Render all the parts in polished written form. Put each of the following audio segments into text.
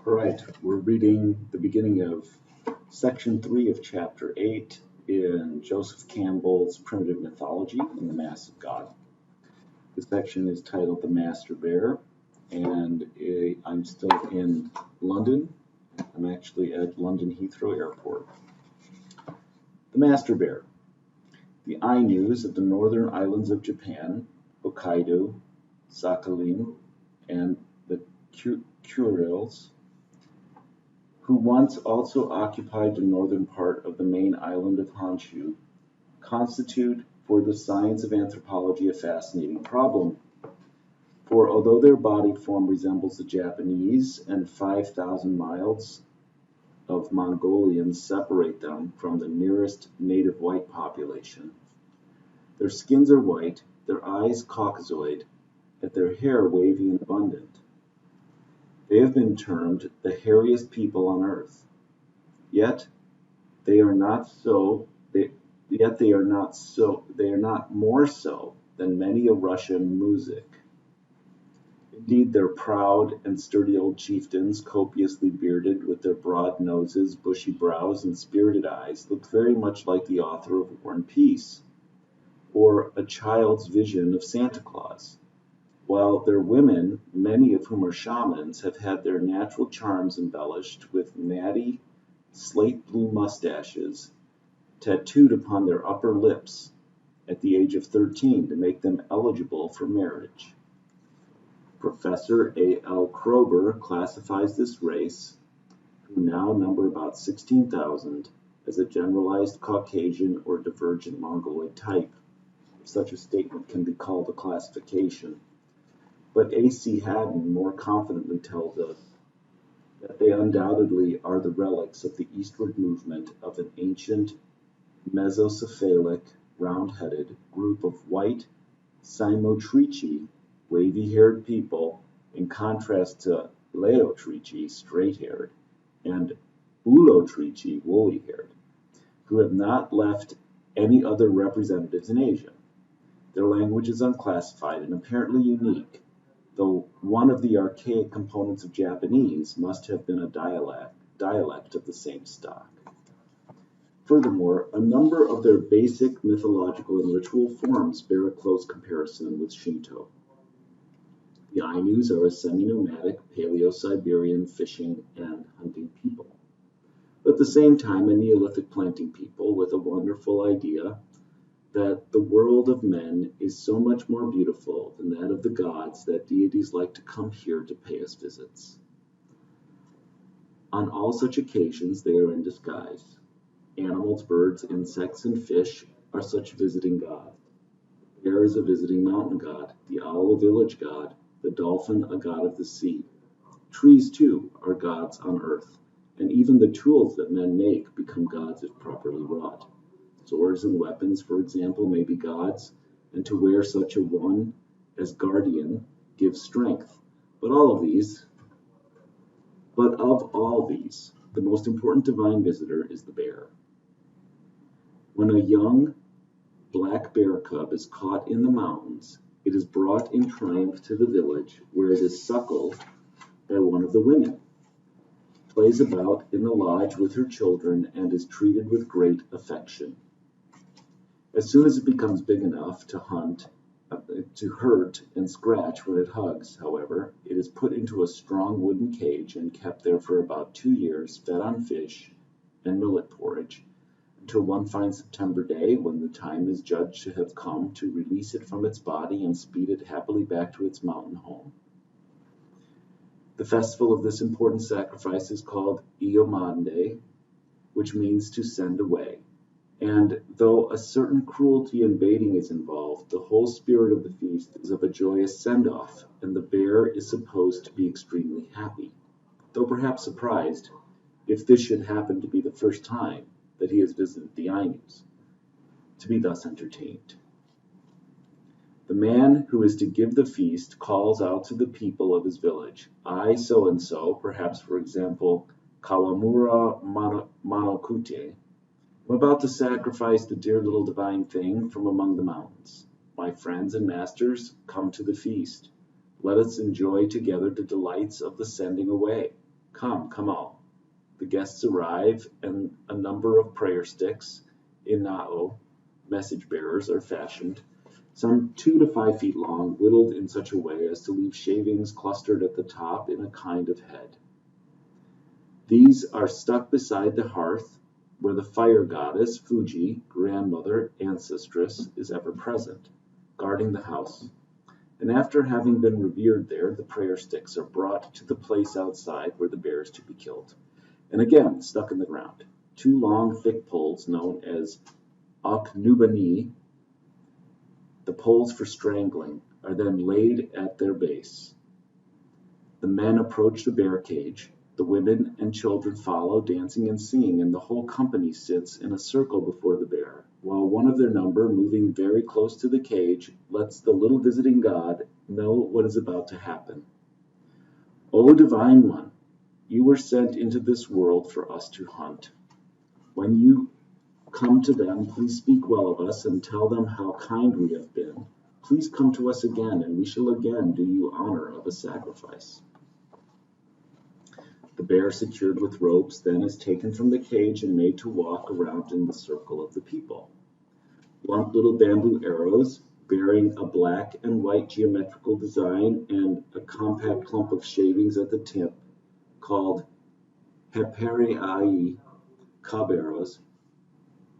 All right, we're reading the beginning of section 3 of chapter 8 in Joseph Campbell's Primitive Mythology in the Mass of God. The section is titled The Master Bear, and I'm still in London. I'm actually at London Heathrow Airport. The Master Bear. The Ainus of the northern islands of Japan, Hokkaido, Sakhalin, and the Kurils, who once also occupied the northern part of the main island of Honshu, constitute for the science of anthropology a fascinating problem. For although their body form resembles the Japanese and 5,000 miles of Mongolians separate them from the nearest native white population, their skins are white, their eyes caucasoid, and their hair wavy and abundant. They have been termed the hairiest people on earth. Yet they are not more so than many a Russian muzhik. Indeed, their proud and sturdy old chieftains, copiously bearded, with their broad noses, bushy brows, and spirited eyes, look very much like the author of War and Peace, or a child's vision of Santa Claus, while their women, many of whom are shamans, have had their natural charms embellished with natty, slate-blue mustaches tattooed upon their upper lips at the age of 13 to make them eligible for marriage. Professor A. L. Kroeber classifies this race, who now number about 16,000, as a generalized Caucasian or divergent Mongoloid type, if such a statement can be called a classification. But A. C. Haddon more confidently tells us that they undoubtedly are the relics of the eastward movement of an ancient mesocephalic, round-headed group of white Saimotrichi, wavy-haired people, in contrast to Laotrichi, straight-haired, and Ulotrichi, woolly-haired, who have not left any other representatives in Asia. Their language is unclassified and apparently unique, though one of the archaic components of Japanese must have been a dialect of the same stock. Furthermore, a number of their basic mythological and ritual forms bear a close comparison with Shinto. The Ainus are a semi-nomadic Paleo-Siberian fishing and hunting people, but at the same time a Neolithic planting people with a wonderful idea that the world of men is so much more beautiful than that of the gods that deities like to come here to pay us visits. On all such occasions they are in disguise. Animals, birds, insects, and fish are such visiting gods. The bear is a visiting mountain god, the owl a village god, the dolphin a god of the sea. Trees, too, are gods on earth, and even the tools that men make become gods if properly wrought. Swords and weapons, for example, may be gods, and to wear such a one as guardian gives strength. But of all these, the most important divine visitor is the bear. When a young black bear cub is caught in the mountains, it is brought in triumph to the village, where it is suckled by one of the women, plays about in the lodge with her children, and is treated with great affection. As soon as it becomes big enough to hurt and scratch when it hugs, however, it is put into a strong wooden cage and kept there for about 2 years, fed on fish and millet porridge, until one fine September day, when the time is judged to have come to release it from its body and speed it happily back to its mountain home. The festival of this important sacrifice is called Iomande, which means to send away. And though a certain cruelty and baiting is involved, the whole spirit of the feast is of a joyous send-off, and the bear is supposed to be extremely happy, though perhaps surprised if this should happen to be the first time that he has visited the Ainus, to be thus entertained. The man who is to give the feast calls out to the people of his village, I so-and-so, perhaps for example, Kawamura Manokute, I'm about to sacrifice the dear little divine thing from among the mountains. My friends and masters, come to the feast. Let us enjoy together the delights of the sending away. Come, come all. The guests arrive, and a number of prayer sticks, inao, message bearers, are fashioned, some 2 to 5 feet long, whittled in such a way as to leave shavings clustered at the top in a kind of head. These are stuck beside the hearth, where the fire goddess, Fuji, grandmother, ancestress, is ever present, guarding the house. And after having been revered there, the prayer sticks are brought to the place outside where the bear is to be killed, and again stuck in the ground. 2 long, thick poles, known as aknubani, the poles for strangling, are then laid at their base. The men approach the bear cage. The women and children follow, dancing and singing, and the whole company sits in a circle before the bear, while one of their number, moving very close to the cage, lets the little visiting god know what is about to happen. O Divine One, you were sent into this world for us to hunt. When you come to them, please speak well of us and tell them how kind we have been. Please come to us again, and we shall again do you honor of a sacrifice. The bear, secured with ropes, then is taken from the cage and made to walk around in the circle of the people. Blunt little bamboo arrows, bearing a black and white geometrical design and a compact clump of shavings at the tip, called heperiai, cub arrows,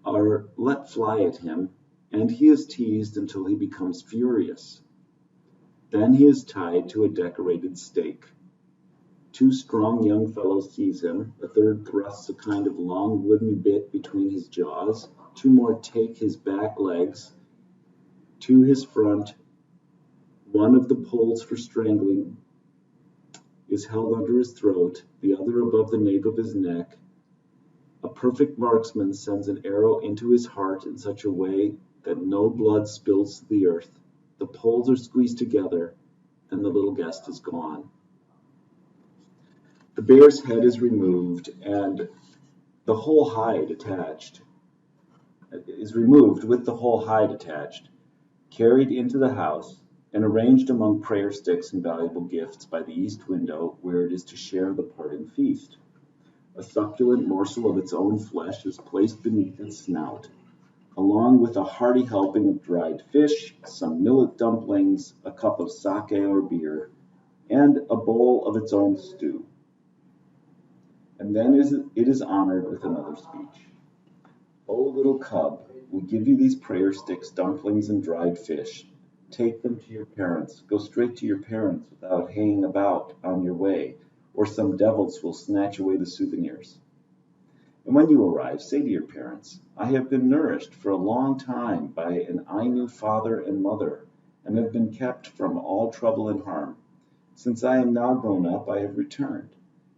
are let fly at him, and he is teased until he becomes furious. Then he is tied to a decorated stake. 2 strong young fellows seize him, a third thrusts a kind of long wooden bit between his jaws, 2 more take his back legs to his front. One of the poles for strangling is held under his throat, the other above the nape of his neck. A perfect marksman sends an arrow into his heart in such a way that no blood spills to the earth. The poles are squeezed together, and the little guest is gone. The bear's head is removed, and the whole hide attached is removed with the whole hide attached, carried into the house, and arranged among prayer sticks and valuable gifts by the east window, where it is to share the parting feast. A succulent morsel of its own flesh is placed beneath its snout, along with a hearty helping of dried fish, some millet dumplings, a cup of sake or beer, and a bowl of its own stew. And then it is honored with another speech. O little cub, we give you these prayer sticks, dumplings, and dried fish. Take them to your parents. Go straight to your parents without hanging about on your way, or some devils will snatch away the souvenirs. And when you arrive, say to your parents, I have been nourished for a long time by an Ainu father and mother, and have been kept from all trouble and harm. Since I am now grown up, I have returned,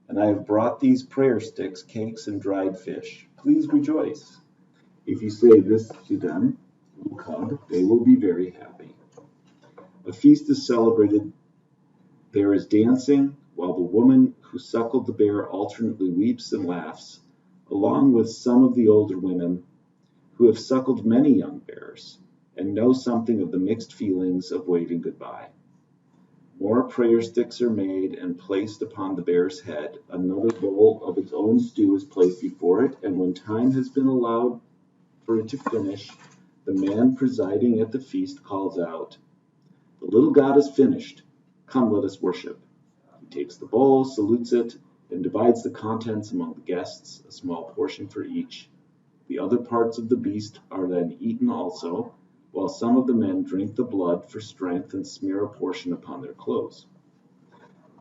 and I have brought these prayer sticks, cakes, and dried fish. Please rejoice. If you say this to them, little cub, they will be very happy. A feast is celebrated. There is dancing, while the woman who suckled the bear alternately weeps and laughs, along with some of the older women who have suckled many young bears and know something of the mixed feelings of waving goodbye. More prayer sticks are made and placed upon the bear's head. Another bowl of its own stew is placed before it, and when time has been allowed for it to finish, the man presiding at the feast calls out, The little god is finished. Come, let us worship. He takes the bowl, salutes it, and divides the contents among the guests, a small portion for each. The other parts of the beast are then eaten also, while some of the men drink the blood for strength and smear a portion upon their clothes.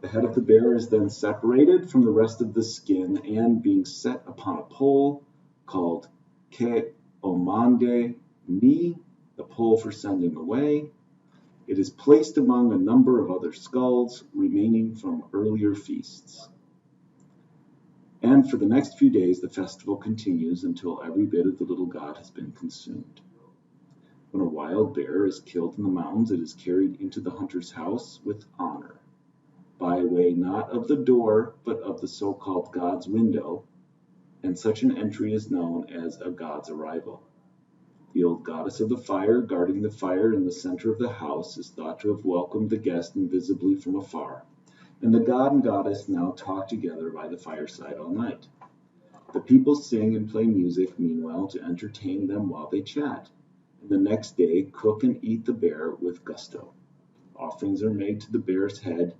The head of the bear is then separated from the rest of the skin and, being set upon a pole called ke omande ni, the pole for sending away, it is placed among a number of other skulls remaining from earlier feasts. And for the next few days, the festival continues until every bit of the little god has been consumed. When a wild bear is killed in the mountains, it is carried into the hunter's house with honor, by way not of the door, but of the so-called god's window, and such an entry is known as a god's arrival. The old goddess of the fire, guarding the fire in the center of the house, is thought to have welcomed the guest invisibly from afar, And the god and goddess now talk together by the fireside all night. The people sing and play music meanwhile to entertain them while they chat. And the next day cook and eat the bear with gusto. Offerings are made to the bear's head,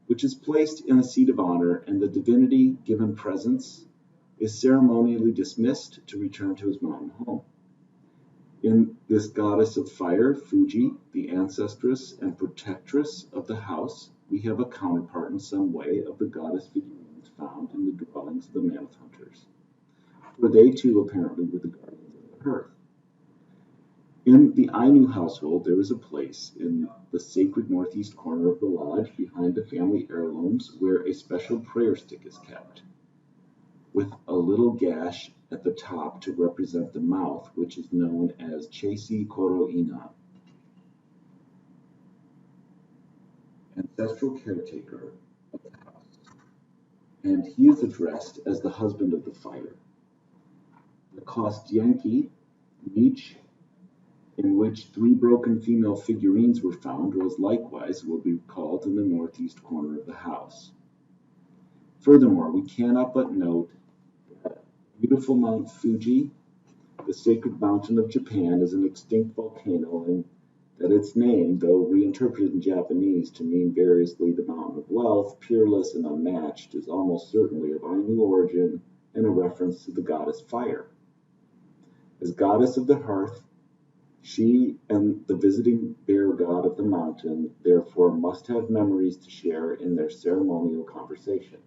which is placed in a seat of honor, and the divinity, given presents, is ceremonially dismissed to return to his mountain home. In this goddess of fire, Fuji, the ancestress and protectress of the house, we have a counterpart in some way of the goddess figurines found in the dwellings of the mammoth hunters, for they too apparently were the guardians of the hearth. In the Ainu household, there is a place in the sacred northeast corner of the lodge behind the family heirlooms where a special prayer stick is kept, with a little gash at the top to represent the mouth, which is known as Chesi Koro Ina, ancestral caretaker of the house, and he is addressed as the husband of the fire. The Kostyenki niche, in which 3 broken female figurines were found, was likewise will be called in the northeast corner of the house. Furthermore, we cannot but note that beautiful Mount Fuji, the sacred mountain of Japan, is an extinct volcano, and that its name, though reinterpreted in Japanese to mean variously the mountain of wealth, peerless and unmatched, is almost certainly of Ainu origin and a reference to the goddess fire. As goddess of the hearth, she and the visiting bear god of the mountain therefore must have memories to share in their ceremonial conversation.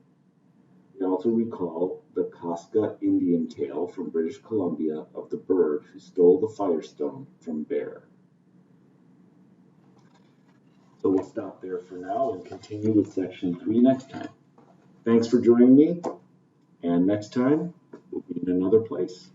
We also recall the Casca Indian tale from British Columbia of the bird who stole the firestone from Bear. So we'll stop there for now and continue with section 3 next time. Thanks for joining me, and next time we'll be in another place.